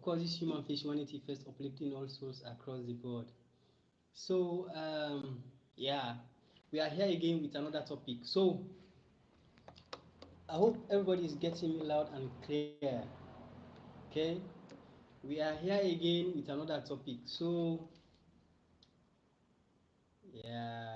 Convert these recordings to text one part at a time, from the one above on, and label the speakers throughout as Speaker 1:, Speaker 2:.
Speaker 1: Of course, this human face, humanity first, uplifting all souls across the board. So, yeah, we are here again with another topic. So, I hope everybody is getting me loud and clear. Okay, we are here again with another topic. So, yeah.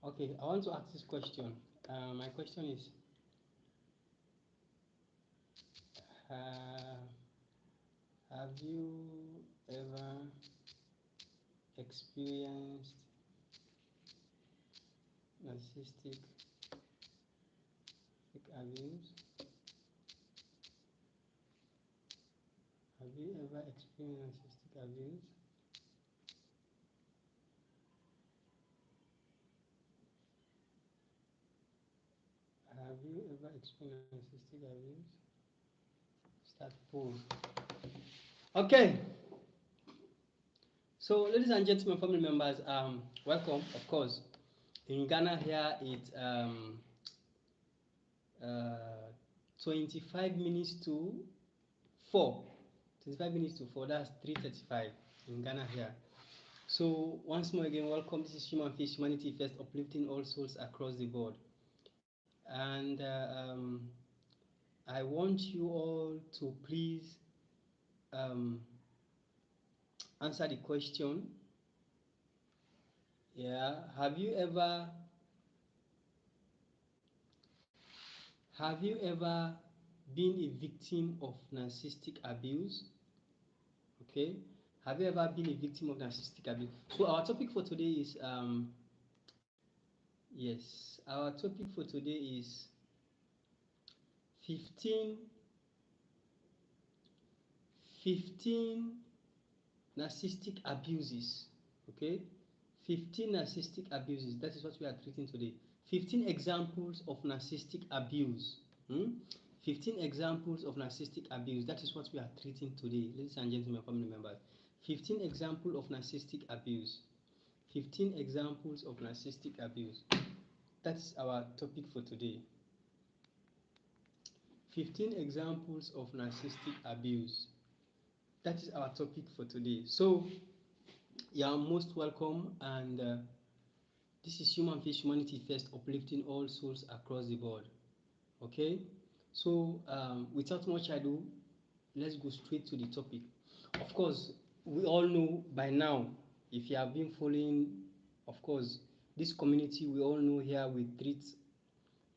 Speaker 1: Okay, I want to ask this question. My question is, uh, have you ever experienced narcissistic abuse? Have you ever experienced narcissistic abuse? Have you ever experienced narcissistic abuse? Start poll. Okay. So, ladies and gentlemen, family members, welcome. Of course, in Ghana here it's 25 minutes to 4. 25 minutes to 4. That's 3:35 in Ghana here. So once more again, welcome. This is Human Face, Humanity First, uplifting all souls across the board. And I want you all to please answer the question. Yeah, have you ever been a victim of narcissistic abuse? Okay, have you ever been a victim of narcissistic abuse? So our topic for today is yes, our topic for today is 15 narcissistic abuses. Okay, 15 narcissistic abuses. That is what we are treating today. 15 examples of narcissistic abuse. 15 examples of narcissistic abuse. That is what we are treating today, ladies and gentlemen, family members. 15 examples of narcissistic abuse. 15 examples of narcissistic abuse. That's our topic for today. 15 examples of narcissistic abuse. That is our topic for today. So, you are most welcome, and this is Human Face, Humanity First, uplifting all souls across the board. Okay, so without much ado, let's go straight to the topic. Of course, we all know by now, if you have been following, of course, this community, we all know here we treat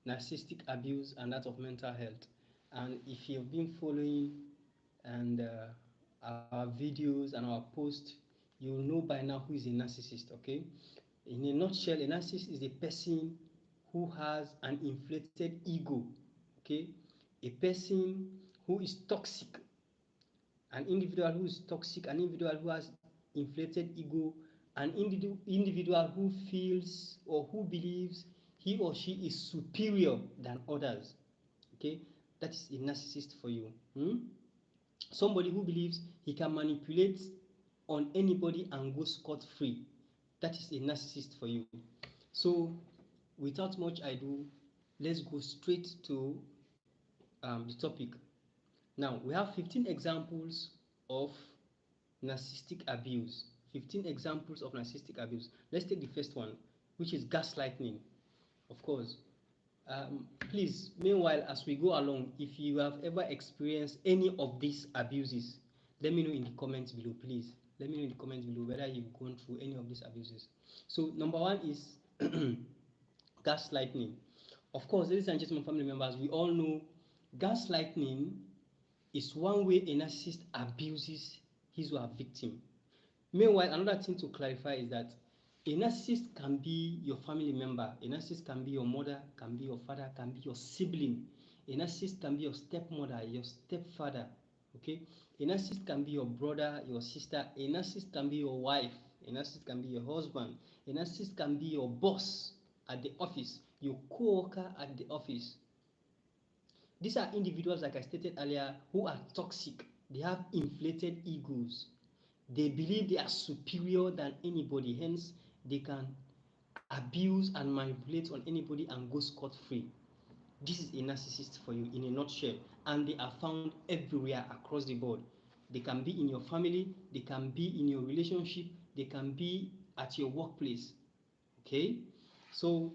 Speaker 1: narcissistic abuse and that of mental health. And if you've been following and our videos and our posts, you will know by now who is a narcissist. Okay, in a nutshell, a narcissist is a person who has an inflated ego. Okay, a person who is toxic, an individual who is toxic, an individual who has inflated ego, an individual who feels or who believes he or she is superior than others. Okay, that is a narcissist for you. Somebody who believes he can manipulate on anybody and go scot-free. That is a narcissist for you. So, without much ado, let's go straight to the topic. Now, we have 15 examples of narcissistic abuse. 15 examples of narcissistic abuse. Let's take the first one, which is gaslighting. Of course, please, meanwhile, as we go along, if you have ever experienced any of these abuses, let me know in the comments below, please. Let me know in the comments below whether you've gone through any of these abuses. So, number one is gaslighting. Of course, ladies and gentlemen, family members, we all know gaslighting is one way a narcissist abuses his or her victim. Meanwhile, another thing to clarify is that a narcissist can be your family member, a narcissist can be your mother, can be your father, can be your sibling. A narcissist can be your stepmother, your stepfather, okay? A narcissist can be your brother, your sister. A narcissist can be your wife. A narcissist can be your husband. A narcissist can be your boss at the office, your co-worker at the office. These are individuals, like I stated earlier, who are toxic. They have inflated egos. They believe they are superior than anybody, hence they can abuse and manipulate on anybody and go scot-free. This is a narcissist for you in a nutshell, and they are found everywhere across the board. They can be in your family, they can be in your relationship, they can be at your workplace. Okay? So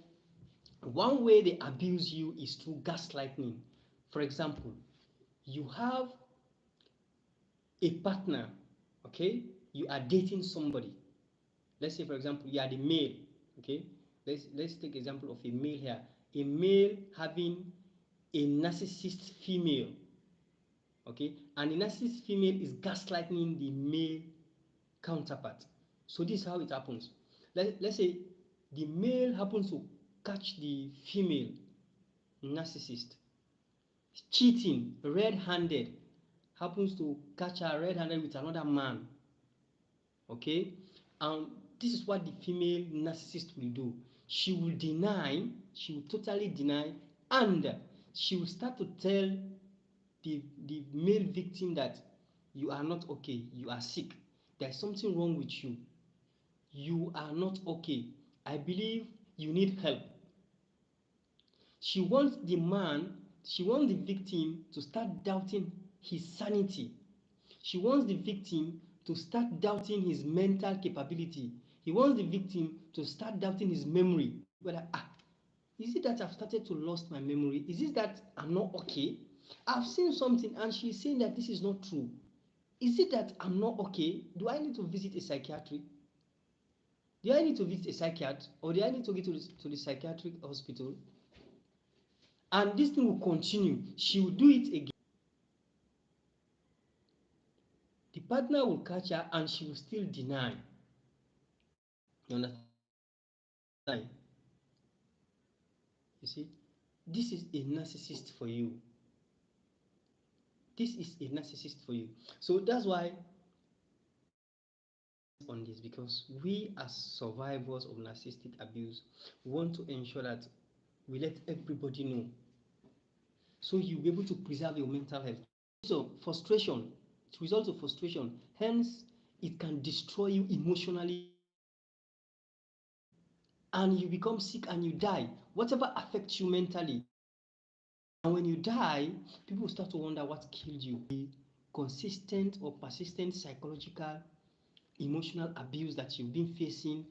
Speaker 1: one way they abuse you is through gaslighting. For example, you have a partner, okay? You are dating somebody. Let's say, for example, you are the male, okay? Let's take example of a male here. A male having a narcissist female, okay? And the narcissist female is gaslighting the male counterpart. So this is how it happens. Let's say the male happens to catch the female narcissist cheating red-handed, happens to catch her red-handed with another man, okay? And this is what the female narcissist will do. She will deny, she will totally deny, and she will start to tell the male victim that you are not okay, you are sick, there's something wrong with you, you are not okay, I believe you need help. She wants the victim to start doubting his sanity. She wants the victim to start doubting his mental capability. He wants the victim to start doubting his memory. Whether, is it that I've started to lose my memory? Is it that I'm not okay? I've seen something and she's saying that this is not true. Is it that I'm not okay? Do I need to visit a psychiatric? Do I need to visit a psychiatrist? Or do I need to get to the psychiatric hospital? And this thing will continue. She will do it again. The partner will catch her and she will still deny. You understand? You see, this is a narcissist for you. This is a narcissist for you. So that's why on this, because we as survivors of narcissistic abuse want to ensure that we let everybody know, so you'll be able to preserve your mental health. So frustration, it results of frustration, hence it can destroy you emotionally and you become sick and you die. Whatever affects you mentally, and when you die, people start to wonder what killed you. The consistent or persistent psychological emotional abuse that you've been facing,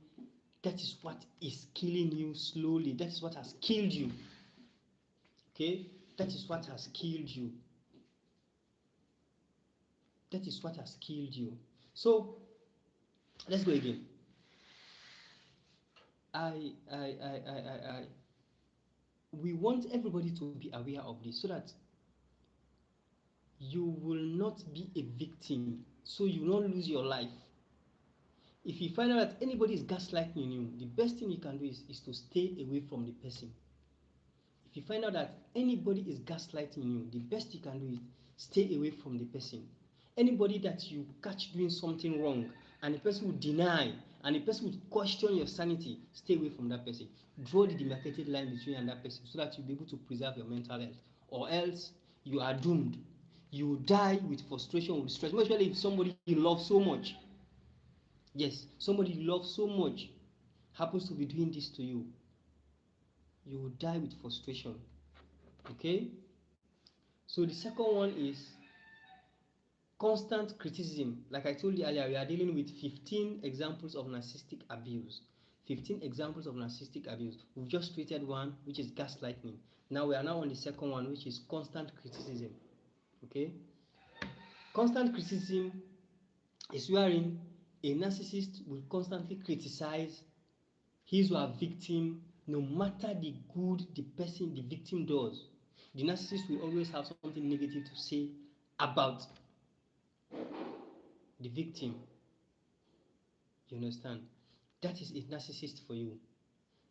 Speaker 1: that is what is killing you slowly. That is what has killed you. Okay? That is what has killed you. That is what has killed you. So let's go again. We want everybody to be aware of this so that you will not be a victim, so you will not lose your life. If you find out that anybody is gaslighting you, the best thing you can do is to stay away from the person. If you find out that anybody is gaslighting you, the best you can do is stay away from the person. Anybody that you catch doing something wrong and the person will deny and the person will question your sanity, stay away from that person. Draw the demarcated line between you and that person so that you'll be able to preserve your mental health, or else you are doomed. You will die with frustration, with stress, especially if somebody you love so much. Yes, somebody you love so much happens to be doing this to you. You will die with frustration. Okay? So the second one is constant criticism. Like I told you earlier, we are dealing with 15 examples of narcissistic abuse. 15 examples of narcissistic abuse. We've just treated one, which is gaslighting. Now we are now on the second one, which is constant criticism. Okay? Constant criticism is wherein a narcissist will constantly criticize his or her victim, no matter the good the victim does. The narcissist will always have something negative to say about the victim. You understand? That is a narcissist for you.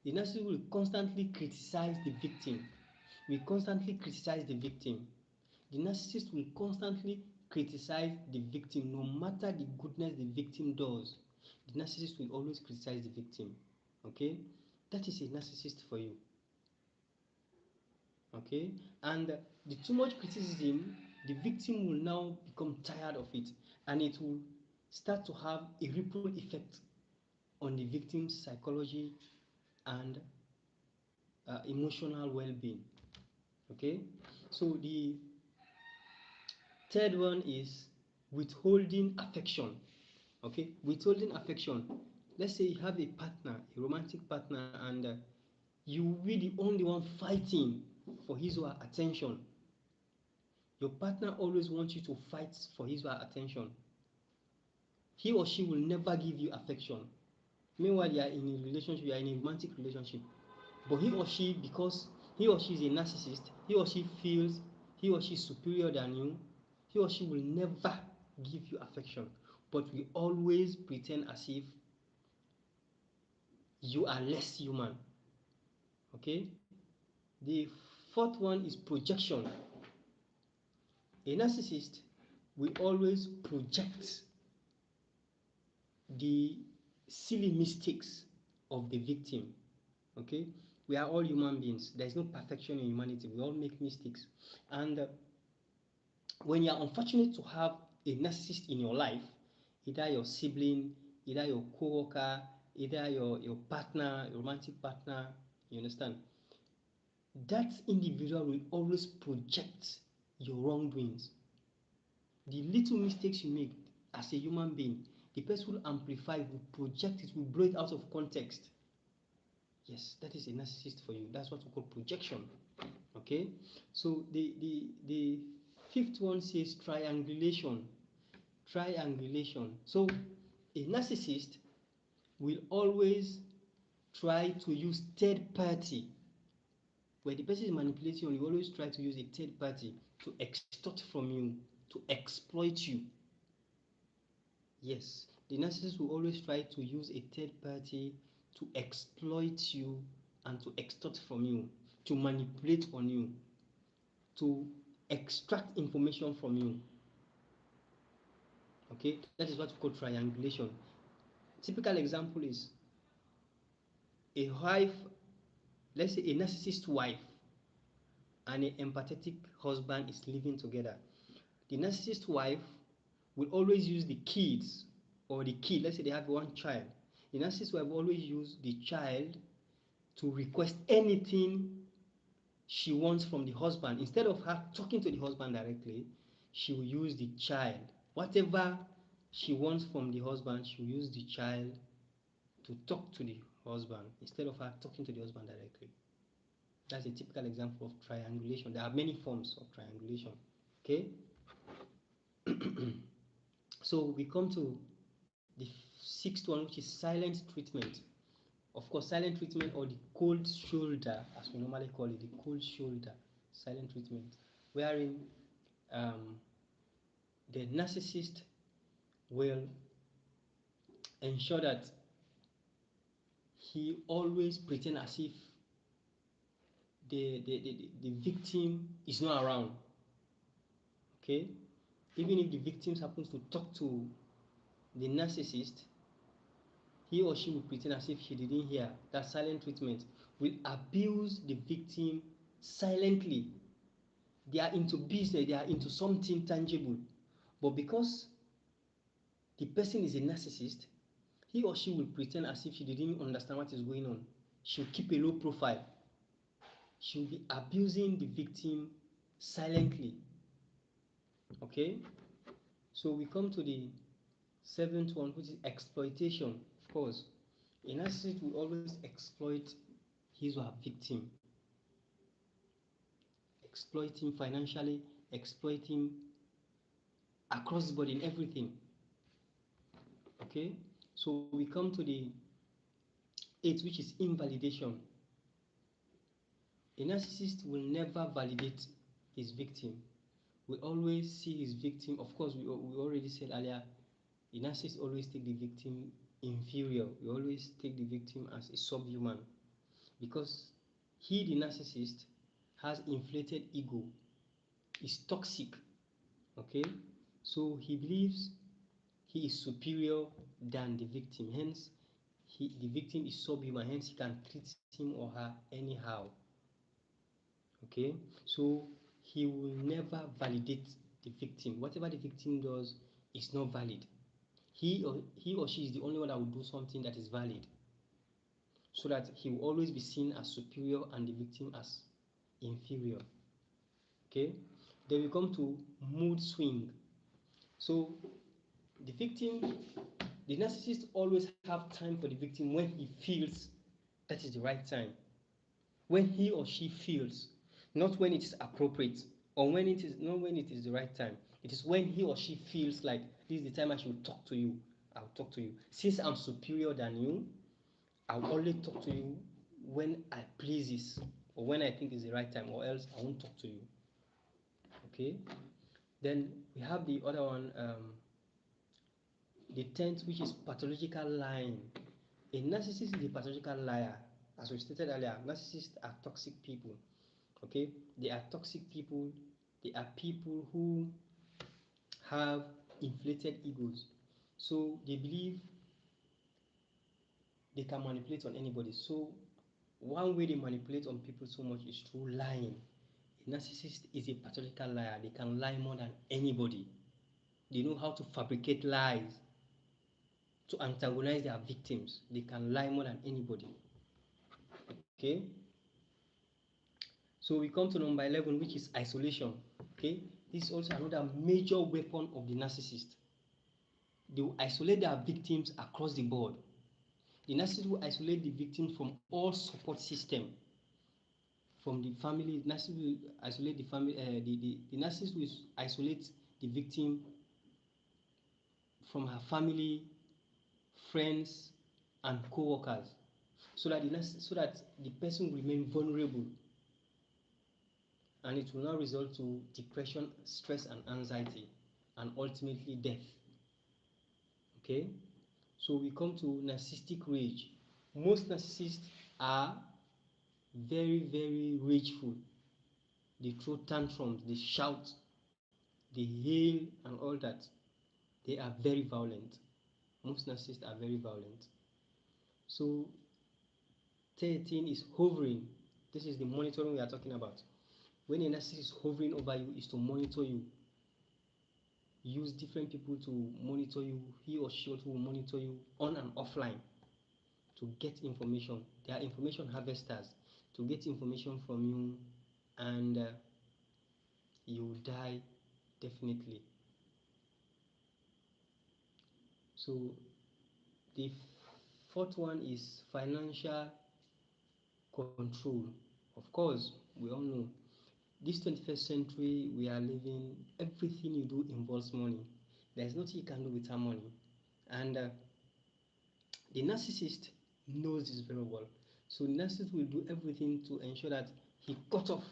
Speaker 1: The narcissist will constantly criticize the victim. will constantly criticize the victim. The narcissist will constantly criticize the victim, no matter the goodness the victim does. The narcissist will always criticize the victim. Okay, that is a narcissist for you. Okay, and the too much criticism, the victim will now become tired of it, and it will start to have a ripple effect on the victim's psychology and emotional well-being. Okay, so the third one is withholding affection. Okay, withholding affection. Let's say you have a partner, a romantic partner, and you will be the only one fighting for his or her attention. Your partner always wants you to fight for his or her attention. He or she will never give you affection. Meanwhile, you are in a relationship, you are in a romantic relationship. But he or she, because he or she is a narcissist, he or she feels he or she is superior than you, he or she will never give you affection, but will always pretend as if you are less human. Okay? The fourth one is projection. A narcissist will always project the silly mistakes of the victim. Okay, we are all human beings. There is no perfection in humanity. We all make mistakes, and when you are unfortunate to have a narcissist in your life, either your sibling, either your co-worker, either your partner, your romantic partner, you understand, that individual will always project your wrongdoings. The little mistakes you make as a human being, the person will amplify, will project it, will blow it out of context. Yes, that is a narcissist for you. That's what we call projection. Okay, so the fifth one says triangulation. Triangulation. So a narcissist will always try to use third party. Where the person is manipulating you, always try to use a third party to extort from you, to exploit you. Yes, the narcissist will always try to use a third party to exploit you and to extort from you, to manipulate on you, to extract information from you. Okay, that is what we call triangulation. Typical example is a wife, let's say a narcissist wife and an empathetic husband is living together. The narcissist wife will always use the kids or the kid, let's say they have one child. The narcissist wife will always use the child to request anything she wants from the husband. Instead of her talking to the husband directly, she will use the child. Whatever she wants from the husband, she will use the child to talk to the husband instead of her talking to the husband directly. That's a typical example of triangulation. There are many forms of triangulation. Okay? So we come to the sixth one, which is silent treatment. Of course, silent treatment, or the cold shoulder, as we normally call it, the cold shoulder, silent treatment, wherein the narcissist will ensure that he always pretend as if the victim is not around. Okay, even if the victim happens to talk to the narcissist, he or she will pretend as if she didn't hear. That silent treatment will abuse the victim silently. They are into business, they are into something tangible, but because the person is a narcissist, he or she will pretend as if she didn't understand what is going on. She'll keep a low profile. She'll be abusing the victim silently. Okay, so we come to the seventh one, which is exploitation. Of course, a narcissist will always exploit his or her victim, exploiting financially, exploiting across the board in everything. Okay, so we come to the eighth, which is invalidation. A narcissist will never validate his victim. We always see his victim. Of course, we already said earlier, a narcissist always take the victim inferior. We always take the victim as a subhuman, because he, the narcissist, has inflated ego, is toxic. Okay, so he believes he is superior than the victim. Hence, the victim is subhuman. Hence, he can treat him or her anyhow. Okay, so he will never validate the victim. Whatever the victim does is not valid. He or she is the only one that will do something that is valid, so that he will always be seen as superior and the victim as inferior. Okay, then we come to mood swing. So the victim, the narcissist always have time for the victim when he feels that is the right time, when he or she feels, not when it is appropriate, or when it is not when it is the right time. It is when he or she feels like this is the time I should talk to you. I'll talk to you. Since I'm superior than you, I'll only talk to you when I pleases, or when I think is the right time, or else I won't talk to you. Okay. Then we have the other one, the 10th, which is pathological lying. A narcissist is a pathological liar. As we stated earlier, narcissists are toxic people. Okay, they are toxic people. They are people who have inflated egos. So they believe they can manipulate on anybody. So one way they manipulate on people so much is through lying. A narcissist is a pathological liar. They can lie more than anybody. They know how to fabricate lies to antagonize their victims. They can lie more than anybody. Okay. So we come to number 11, which is isolation. Okay. This is also another major weapon of the narcissist. They will isolate their victims across the board. The narcissist will isolate the victim from all support system, from the family. The narcissist will isolate the family. The narcissist will isolate the victim from her family, friends, and co-workers, so that the person will remain vulnerable, and it will now result to depression, stress, and anxiety, and ultimately death. Okay, so we come to narcissistic rage. Most narcissists are very, very rageful. They throw tantrums, they shout, they hail, and all that. They are very violent. Most narcissists are very violent. So 13 is hovering. This is the monitoring we are talking about. When a narcissist is hovering over you, is to monitor you. Use different people to monitor you. He or she also will monitor you on and offline to get information. They are information harvesters to get information from you, and you will die definitely. So the fourth one is financial control. Of course, we all know this 21st century we are living, everything you do involves money. There is nothing you can do without money. And the narcissist knows this very well. So the narcissist will do everything to ensure that he cut off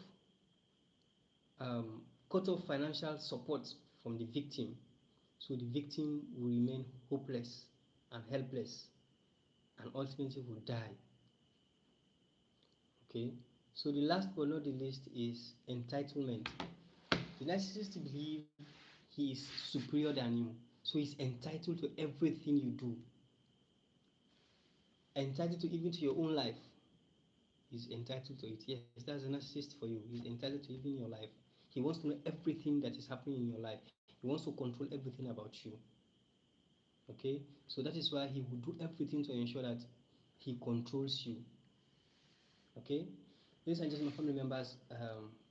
Speaker 1: financial support from the victim. So the victim will remain hopeless and helpless, and ultimately will die. Okay, so the last but not the least is entitlement. The narcissist believes he is superior than you, so he's entitled to everything you do, entitled to even to your own life. He's entitled to it. Yes, that's a narcissist for you. He's entitled to even your life. He wants to know everything that is happening in your life. He wants to control everything about you. Okay, so that is why he will do everything to ensure that he controls you. Okay, ladies and gentlemen, family members,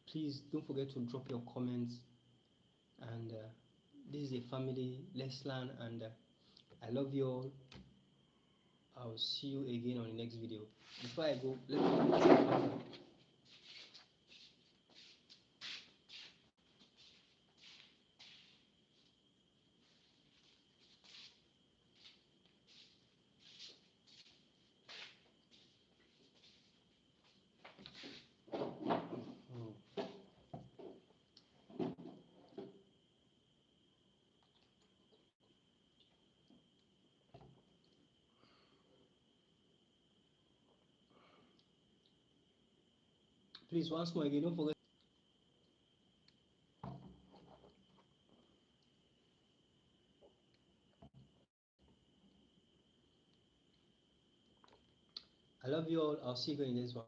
Speaker 1: please don't forget to drop your comments. And this is a family. Let's learn, and I love you all. I'll see you again on the next video. Before I go, let me Please, once more again, don't forget. I love you all. I'll see you in this one.